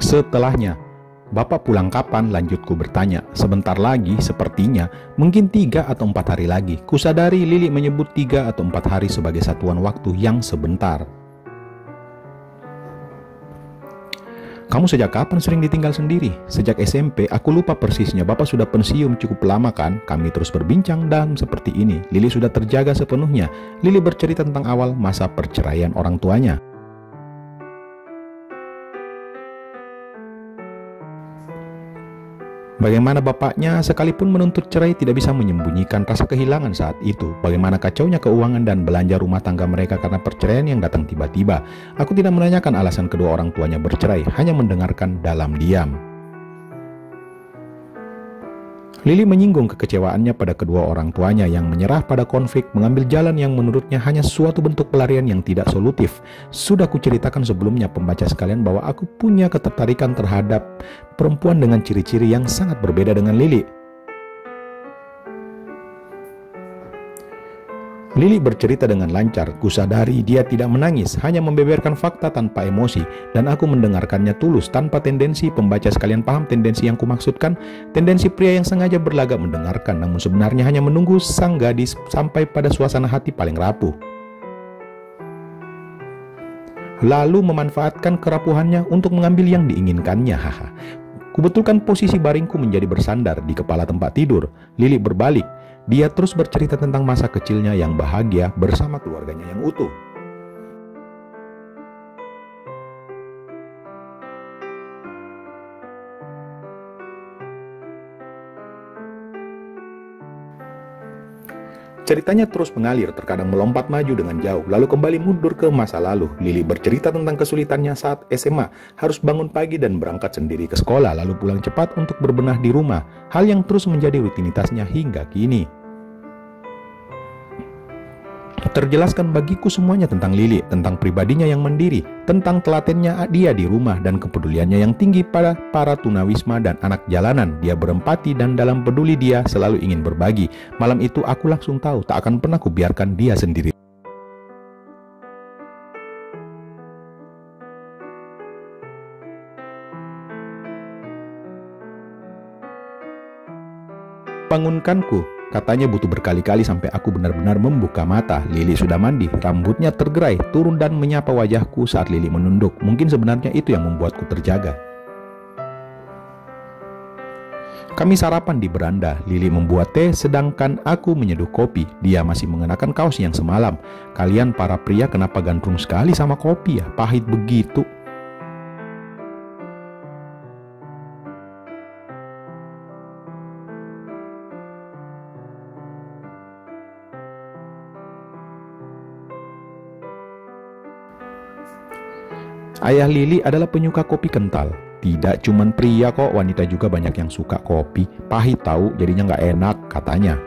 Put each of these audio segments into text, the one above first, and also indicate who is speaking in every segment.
Speaker 1: Setelahnya, "Bapak pulang kapan?" lanjutku bertanya. "Sebentar lagi, sepertinya. Mungkin 3 atau 4 hari lagi." Kusadari Lili menyebut 3 atau 4 hari sebagai satuan waktu yang sebentar. "Kamu sejak kapan sering ditinggal sendiri?" "Sejak SMP, aku lupa persisnya. Bapak sudah pensiun cukup lama kan?" Kami terus berbincang dan seperti ini. Lili sudah terjaga sepenuhnya. Lili bercerita tentang awal masa perceraian orang tuanya. Bagaimana bapaknya sekalipun menuntut cerai tidak bisa menyembunyikan rasa kehilangan saat itu. Bagaimana kacaunya keuangan dan belanja rumah tangga mereka karena perceraian yang datang tiba-tiba. Aku tidak menanyakan alasan kedua orang tuanya bercerai, hanya mendengarkan dalam diam. Lili menyinggung kekecewaannya pada kedua orang tuanya yang menyerah pada konflik, mengambil jalan yang menurutnya hanya suatu bentuk pelarian yang tidak solutif. Sudah kuceritakan sebelumnya pembaca sekalian bahwa aku punya ketertarikan terhadap perempuan dengan ciri-ciri yang sangat berbeda dengan Lili. Lili bercerita dengan lancar. Kusadari dia tidak menangis, hanya membeberkan fakta tanpa emosi, dan aku mendengarkannya tulus tanpa tendensi. Pembaca sekalian paham tendensi yang kumaksudkan? Tendensi pria yang sengaja berlagak mendengarkan, namun sebenarnya hanya menunggu sang gadis sampai pada suasana hati paling rapuh, lalu memanfaatkan kerapuhannya untuk mengambil yang diinginkannya. Kubetulkan posisi baringku menjadi bersandar di kepala tempat tidur. Lili berbalik. Dia terus bercerita tentang masa kecilnya yang bahagia bersama keluarganya yang utuh. Ceritanya terus mengalir, terkadang melompat maju dengan jauh, lalu kembali mundur ke masa lalu. Lili bercerita tentang kesulitannya saat SMA, harus bangun pagi dan berangkat sendiri ke sekolah, lalu pulang cepat untuk berbenah di rumah, hal yang terus menjadi rutinitasnya hingga kini. Terjelaskan bagiku semuanya tentang Lili, tentang pribadinya yang mandiri, tentang telatennya dia di rumah, dan kepeduliannya yang tinggi pada para tunawisma dan anak jalanan. Dia berempati dan dalam peduli dia selalu ingin berbagi. Malam itu aku langsung tahu tak akan pernah kubiarkan dia sendiri. Bangunkanku. Katanya butuh berkali-kali sampai aku benar-benar membuka mata. Lili sudah mandi, rambutnya tergerai, turun dan menyapa wajahku saat Lili menunduk. Mungkin sebenarnya itu yang membuatku terjaga. Kami sarapan di beranda. Lili membuat teh sedangkan aku menyeduh kopi. Dia masih mengenakan kaos yang semalam. "Kalian para pria kenapa gandrung sekali sama kopi ya? Pahit begitu." Ayah Lili adalah penyuka kopi kental. "Tidak cuman pria kok, wanita juga banyak yang suka kopi. Pahit tahu, jadinya nggak enak," katanya.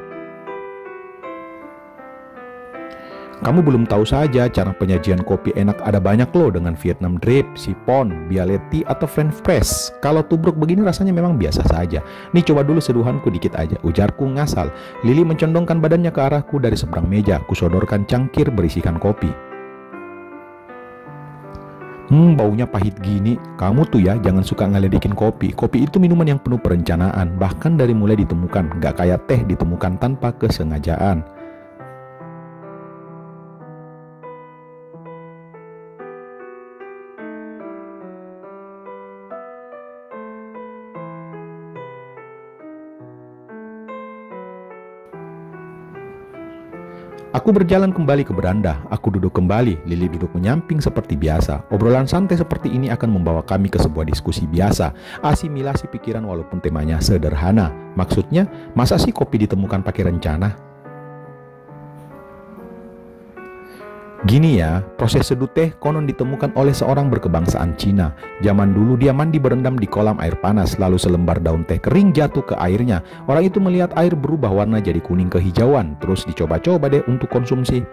Speaker 1: "Kamu belum tahu saja cara penyajian kopi enak ada banyak loh, dengan Vietnam drip, sipon, bialetti, atau French press. Kalau tubruk begini rasanya memang biasa saja. Nih coba dulu seduhanku dikit aja," ujarku ngasal. Lili mencondongkan badannya ke arahku dari seberang meja. Kusodorkan cangkir berisikan kopi. Baunya pahit gini. Kamu tuh ya jangan suka ngeledekin kopi. Kopi itu minuman yang penuh perencanaan. Bahkan dari mulai ditemukan, gak kayak teh ditemukan tanpa kesengajaan." Aku berjalan kembali ke beranda. Aku duduk kembali. Lili duduk menyamping seperti biasa. Obrolan santai seperti ini akan membawa kami ke sebuah diskusi biasa. Asimilasi pikiran walaupun temanya sederhana. Maksudnya, masa sih kopi ditemukan pakai rencana? Gini ya, proses seduh teh konon ditemukan oleh seorang berkebangsaan Cina. Zaman dulu dia mandi berendam di kolam air panas, lalu selembar daun teh kering jatuh ke airnya. Orang itu melihat air berubah warna jadi kuning kehijauan, terus dicoba-coba deh untuk konsumsi.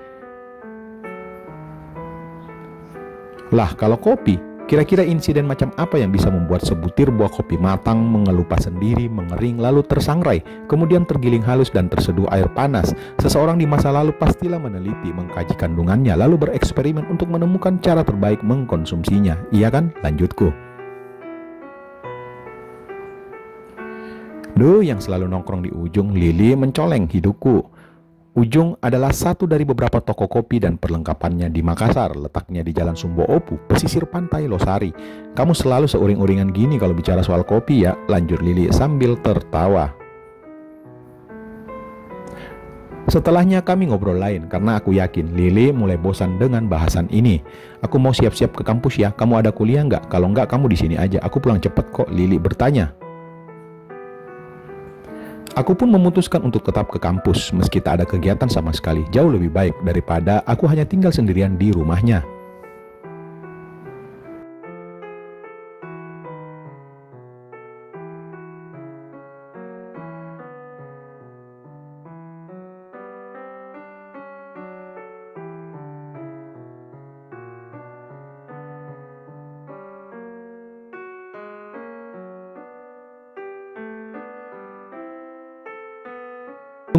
Speaker 1: Lah kalau kopi, kira-kira insiden macam apa yang bisa membuat sebutir buah kopi matang, mengelupas sendiri, mengering, lalu tersangrai, kemudian tergiling halus dan terseduh air panas? Seseorang di masa lalu pastilah meneliti, mengkaji kandungannya, lalu bereksperimen untuk menemukan cara terbaik mengkonsumsinya. Iya kan? Lanjutku. Duh, yang selalu nongkrong di ujung, Lili mencoleng hidupku. Ujung adalah satu dari beberapa toko kopi dan perlengkapannya di Makassar, letaknya di Jalan Sumbo Opu, pesisir pantai Losari. Kamu selalu seuring-uringan gini kalau bicara soal kopi ya, lanjut Lili sambil tertawa. Setelahnya kami ngobrol lain karena aku yakin Lili mulai bosan dengan bahasan ini. Aku mau siap-siap ke kampus ya, kamu ada kuliah nggak? Kalau nggak kamu di sini aja, aku pulang cepet kok, Lili bertanya. Aku pun memutuskan untuk tetap ke kampus meski tak ada kegiatan sama sekali. Jauh lebih baik daripada aku hanya tinggal sendirian di rumahnya.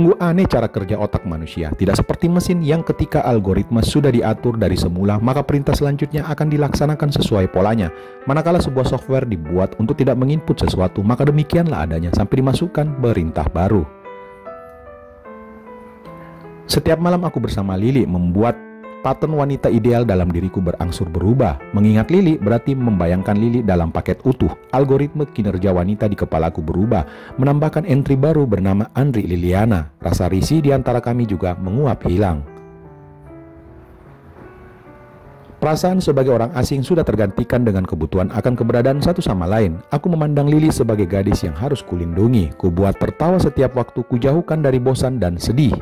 Speaker 1: Sungguh aneh cara kerja otak manusia, tidak seperti mesin yang ketika algoritma sudah diatur dari semula, maka perintah selanjutnya akan dilaksanakan sesuai polanya. Manakala sebuah software dibuat untuk tidak menginput sesuatu, maka demikianlah adanya sampai dimasukkan perintah baru. Setiap malam aku bersama Lili membuat pattern wanita ideal dalam diriku berangsur berubah. Mengingat Lili berarti membayangkan Lili dalam paket utuh. Algoritma kinerja wanita di kepalaku berubah, menambahkan entry baru bernama Andri Liliana. Rasa risih di antara kami juga menguap hilang. Perasaan sebagai orang asing sudah tergantikan dengan kebutuhan akan keberadaan satu sama lain. Aku memandang Lili sebagai gadis yang harus kulindungi. Kubuat tertawa setiap waktu, kujauhkan dari bosan dan sedih.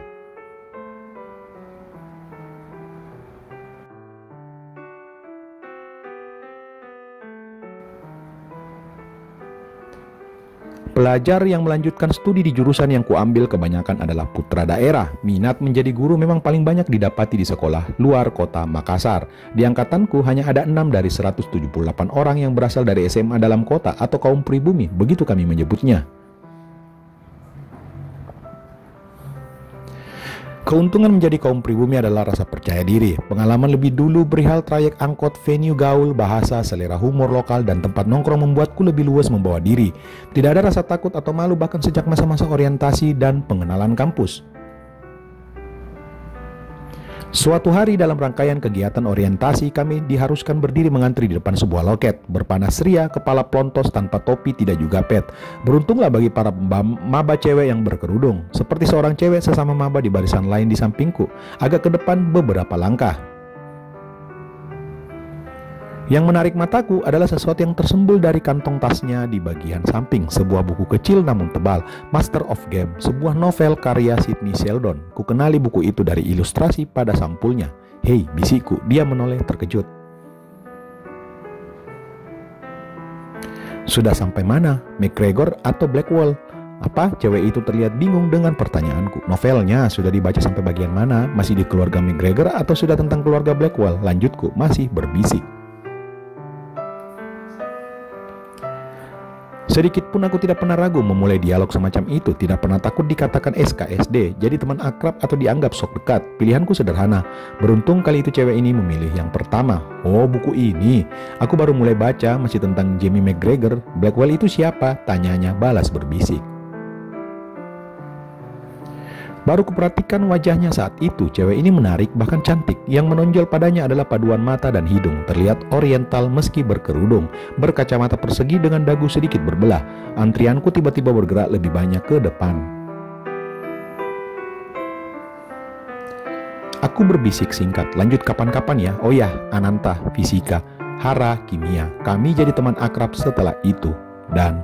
Speaker 1: Pelajar yang melanjutkan studi di jurusan yang kuambil kebanyakan adalah putra daerah. Minat menjadi guru memang paling banyak didapati di sekolah luar kota Makassar. Di angkatanku hanya ada 6 dari 178 orang yang berasal dari SMA dalam kota atau kaum pribumi, begitu kami menyebutnya. Keuntungan menjadi kaum pribumi adalah rasa percaya diri, pengalaman lebih dulu perihal trayek angkot, venue gaul, bahasa, selera humor lokal, dan tempat nongkrong membuatku lebih luas membawa diri. Tidak ada rasa takut atau malu bahkan sejak masa-masa orientasi dan pengenalan kampus. Suatu hari dalam rangkaian kegiatan orientasi, kami diharuskan berdiri mengantri di depan sebuah loket. Berpanas ria, kepala plontos tanpa topi, tidak juga pet. Beruntunglah bagi para maba cewek yang berkerudung. Seperti seorang cewek sesama maba di barisan lain di sampingku, agak ke depan beberapa langkah. Yang menarik mataku adalah sesuatu yang tersembul dari kantong tasnya di bagian samping. Sebuah buku kecil namun tebal, Master of Game, sebuah novel karya Sidney Sheldon. Ku kenali buku itu dari ilustrasi pada sampulnya. Hei, bisikku, dia menoleh terkejut. Sudah sampai mana? McGregor atau Blackwell? Apa? Cewek itu terlihat bingung dengan pertanyaanku. Novelnya sudah dibaca sampai bagian mana? Masih di keluarga McGregor atau sudah tentang keluarga Blackwell? Lanjutku, masih berbisik. Sedikit pun aku tidak pernah ragu memulai dialog semacam itu, tidak pernah takut dikatakan SKSD, jadi teman akrab atau dianggap sok dekat. Pilihanku sederhana. Beruntung kali itu cewek ini memilih yang pertama. Oh, buku ini. Aku baru mulai baca, masih tentang Jamie McGregor. Blackwell itu siapa? Tanyanya balas berbisik. Baru kuperhatikan wajahnya saat itu. Cewek ini menarik, bahkan cantik. Yang menonjol padanya adalah paduan mata dan hidung. Terlihat oriental meski berkerudung. Berkacamata persegi dengan dagu sedikit berbelah. Antrianku tiba-tiba bergerak lebih banyak ke depan. Aku berbisik singkat. Lanjut kapan-kapan ya. Oh ya, Ananta, fisika. Hara, kimia. Kami jadi teman akrab setelah itu. Dan